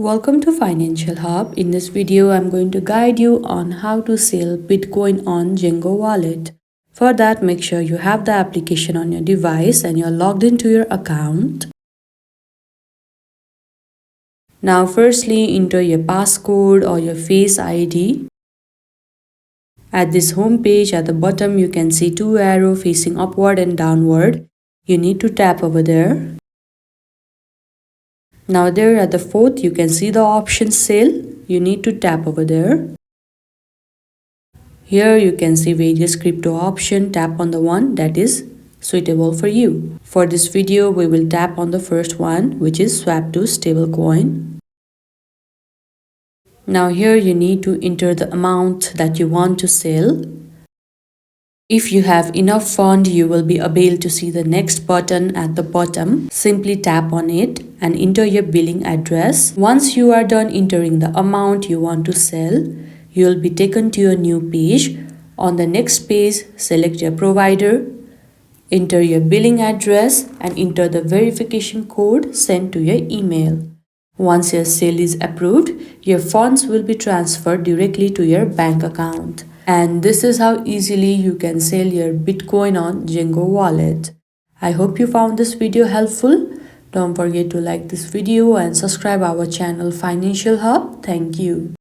Welcome to Financial Hub. In this video, I'm going to guide you on how to sell Bitcoin on Zengo wallet. For that, make sure you have the application on your device and you're logged into your account. Now, firstly, enter your passcode or your Face ID. At this home page, at the bottom, you can see two arrows facing upward and downward. You need to tap over there. Now there at the fourth, you can see the option sale. You need to tap over there. Here you can see various crypto option. Tap on the one that is suitable for you. For this video, we will tap on the first one, which is swap to stablecoin. Now here you need to enter the amount that you want to sell. If you have enough fund, you will be able to see the next button at the bottom. Simply tap on it and enter your billing address. Once you are done entering the amount you want to sell, you will be taken to a new page. On the next page, select your provider, enter your billing address and enter the verification code sent to your email. Once your sale is approved, your funds will be transferred directly to your bank account. And this is how easily you can sell your Bitcoin on Zengo wallet. I hope you found this video helpful. Don't forget to like this video and subscribe our channel Financial Hub. Thank you.